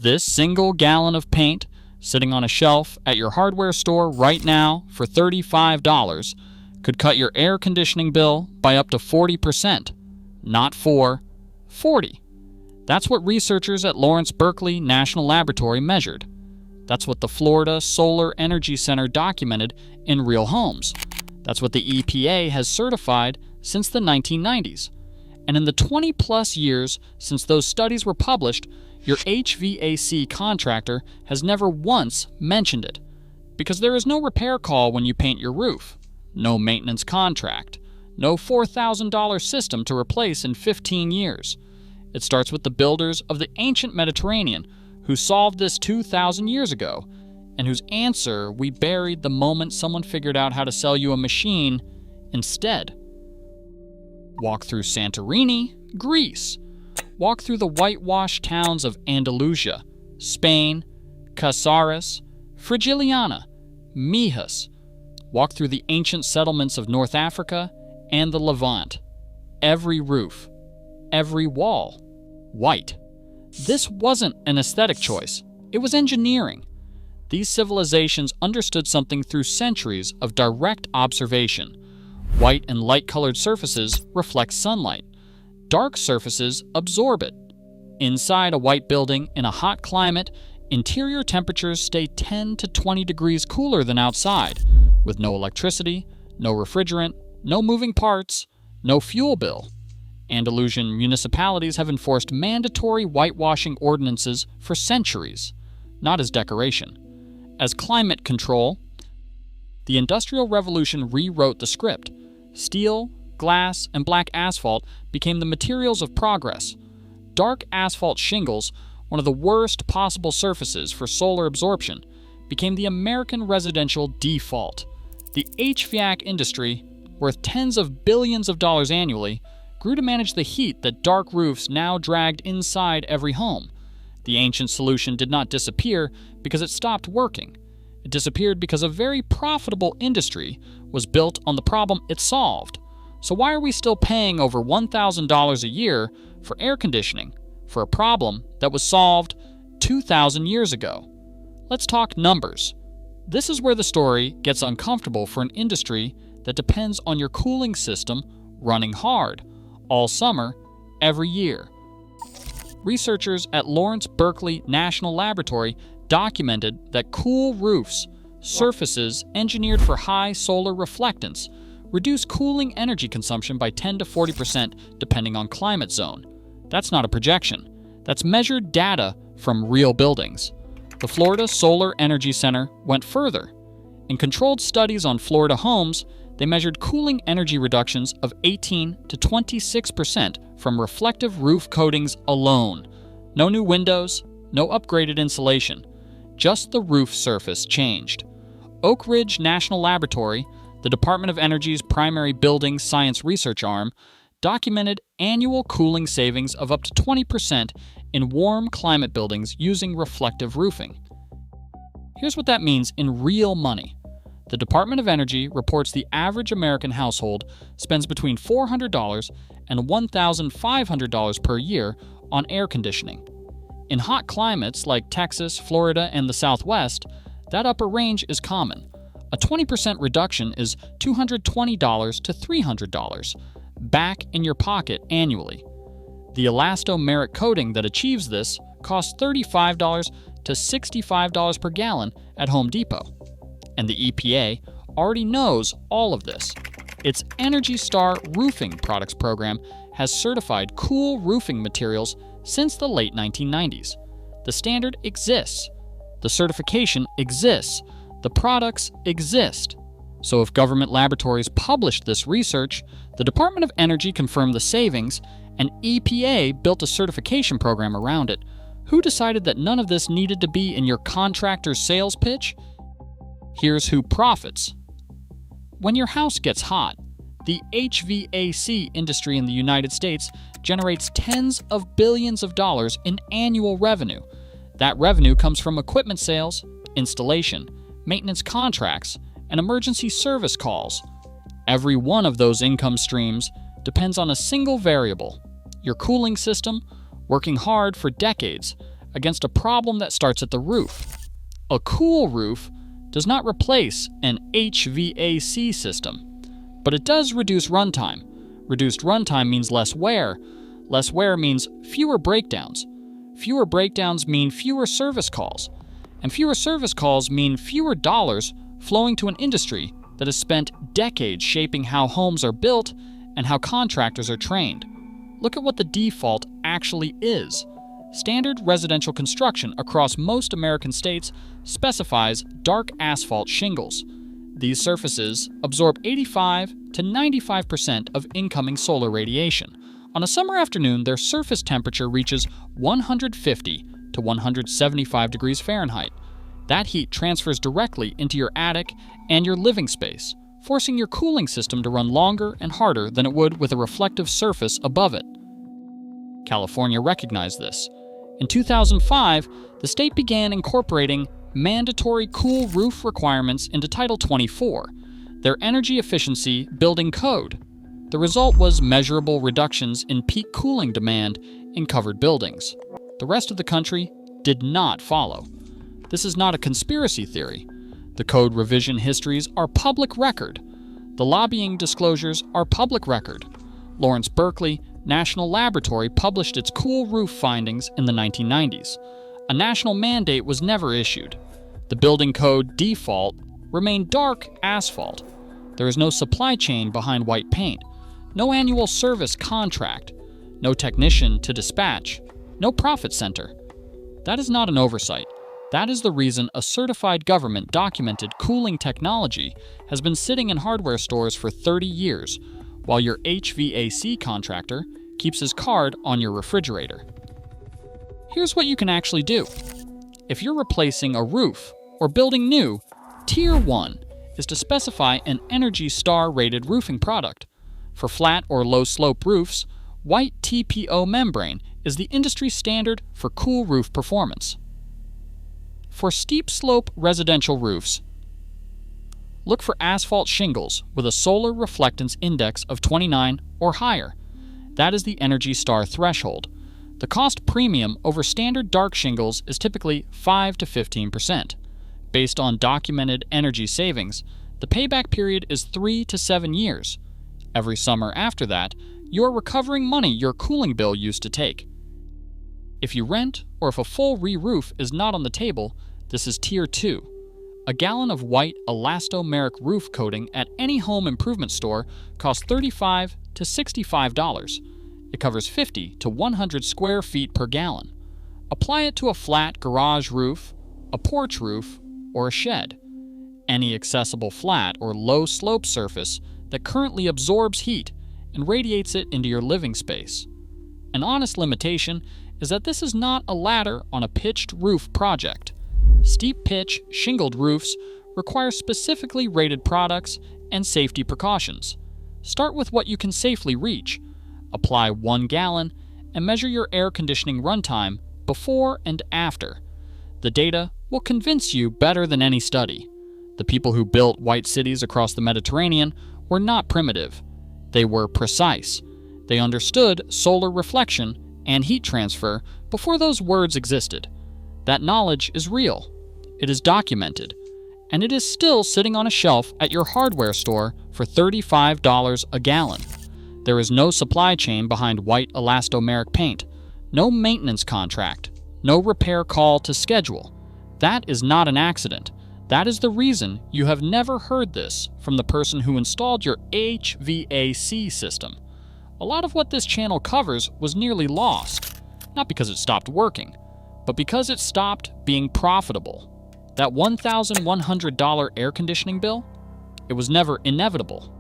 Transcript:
This single gallon of paint sitting on a shelf at your hardware store right now for $35 could cut your air conditioning bill by up to 40%. Not 40. That's what researchers at Lawrence Berkeley National Laboratory measured. That's what the Florida Solar Energy Center documented in real homes. That's what the EPA has certified since the 1990s. And in the 20-plus years since those studies were published, your HVAC contractor has never once mentioned it. Because there is no repair call when you paint your roof, no maintenance contract, no $4,000 system to replace in 15 years. It starts with the builders of the ancient Mediterranean who solved this 2,000 years ago, and whose answer we buried the moment someone figured out how to sell you a machine instead. Walk through Santorini, Greece. Walk through the whitewashed towns of Andalusia, Spain, Casares, Frigiliana, Mijas. Walk through the ancient settlements of North Africa and the Levant. Every roof, every wall, white. This wasn't an aesthetic choice. It was engineering. These civilizations understood something through centuries of direct observation. White and light-colored surfaces reflect sunlight. Dark surfaces absorb it. Inside a white building in a hot climate, interior temperatures stay 10 to 20 degrees cooler than outside, with no electricity, no refrigerant, no moving parts, no fuel bill. Andalusian municipalities have enforced mandatory whitewashing ordinances for centuries, not as decoration. As climate control, the Industrial Revolution rewrote the script. Steel, glass, and black asphalt became the materials of progress. Dark asphalt shingles, one of the worst possible surfaces for solar absorption, became the American residential default. The HVAC industry, worth tens of billions of dollars annually, grew to manage the heat that dark roofs now dragged inside every home. The ancient solution did not disappear because it stopped working. It disappeared because a very profitable industry was built on the problem it solved. So why are we still paying over $1,000 a year for air conditioning for a problem that was solved 2,000 years ago? Let's talk numbers. This is where the story gets uncomfortable for an industry that depends on your cooling system running hard, all summer, every year. Researchers at Lawrence Berkeley National Laboratory documented that cool roofs, surfaces engineered for high solar reflectance, reduce cooling energy consumption by 10 to 40% depending on climate zone. That's not a projection. That's measured data from real buildings. The Florida Solar Energy Center went further. In controlled studies on Florida homes, they measured cooling energy reductions of 18 to 26% from reflective roof coatings alone. No new windows, no upgraded insulation. Just the roof surface changed. Oak Ridge National Laboratory, the Department of Energy's primary building science research arm, documented annual cooling savings of up to 20% in warm climate buildings using reflective roofing. Here's what that means in real money. The Department of Energy reports the average American household spends between $400 and $1,500 per year on air conditioning. In hot climates like Texas, Florida, and the Southwest, that upper range is common. A 20% reduction is $220 to $300 back in your pocket annually. The elastomeric coating that achieves this costs $35 to $65 per gallon at Home Depot. And the EPA already knows all of this. Its Energy Star Roofing Products program has certified cool roofing materials since the late 1990s. The standard exists. The certification exists. The products exist. So if government laboratories published this research, the Department of Energy confirmed the savings, and EPA built a certification program around it, who decided that none of this needed to be in your contractor's sales pitch? Here's who profits. When your house gets hot, the HVAC industry in the United States generates tens of billions of dollars in annual revenue. That revenue comes from equipment sales, installation, maintenance contracts, and emergency service calls. Every one of those income streams depends on a single variable: your cooling system, working hard for decades against a problem that starts at the roof. A cool roof does not replace an HVAC system, but it does reduce runtime. Reduced runtime means less wear. Less wear means fewer breakdowns. Fewer breakdowns mean fewer service calls. And fewer service calls mean fewer dollars flowing to an industry that has spent decades shaping how homes are built and how contractors are trained. Look at what the default actually is. Standard residential construction across most American states specifies dark asphalt shingles. These surfaces absorb 85 to 95% of incoming solar radiation. On a summer afternoon, their surface temperature reaches 150 to 175 degrees Fahrenheit. That heat transfers directly into your attic and your living space, forcing your cooling system to run longer and harder than it would with a reflective surface above it. California recognized this. In 2005, the state began incorporating mandatory cool roof requirements into Title 24, their energy efficiency building code. The result was measurable reductions in peak cooling demand in covered buildings. The rest of the country did not follow. This is not a conspiracy theory. The code revision histories are public record. The lobbying disclosures are public record. Lawrence Berkeley National Laboratory published its cool roof findings in the 1990s. A national mandate was never issued. The building code default remained dark asphalt. There is no supply chain behind white paint, no annual service contract, no technician to dispatch, no profit center. That is not an oversight. That is the reason a certified government documented cooling technology has been sitting in hardware stores for 30 years, while your HVAC contractor keeps his card on your refrigerator. Here's what you can actually do. If you're replacing a roof or building new, Tier 1 is to specify an Energy Star rated roofing product. For flat or low slope roofs, white TPO membrane is the industry standard for cool roof performance. For steep slope residential roofs, look for asphalt shingles with a solar reflectance index of 29 or higher. That is the Energy Star threshold. The cost premium over standard dark shingles is typically 5 to 15%. Based on documented energy savings, the payback period is 3 to 7 years. Every summer after that, you're recovering money your cooling bill used to take. If you rent or if a full re-roof is not on the table, this is Tier 2. A gallon of white elastomeric roof coating at any home improvement store costs $35 to $65. It covers 50 to 100 square feet per gallon. Apply it to a flat garage roof, a porch roof, or a shed. Any accessible flat or low slope surface that currently absorbs heat and radiates it into your living space. An honest limitation is that this is not a ladder on a pitched roof project. Steep pitch, shingled roofs require specifically rated products and safety precautions. Start with what you can safely reach. Apply 1 gallon and measure your air conditioning runtime before and after. The data will convince you better than any study. The people who built white cities across the Mediterranean were not primitive. They were precise. They understood solar reflection and heat transfer before those words existed. That knowledge is real. It is documented. And it is still sitting on a shelf at your hardware store for $35 a gallon. There is no supply chain behind white elastomeric paint, no maintenance contract, no repair call to schedule. That is not an accident. That is the reason you have never heard this from the person who installed your HVAC system. A lot of what this channel covers was nearly lost, not because it stopped working, but because it stopped being profitable. That $1,100 air conditioning bill, it was never inevitable.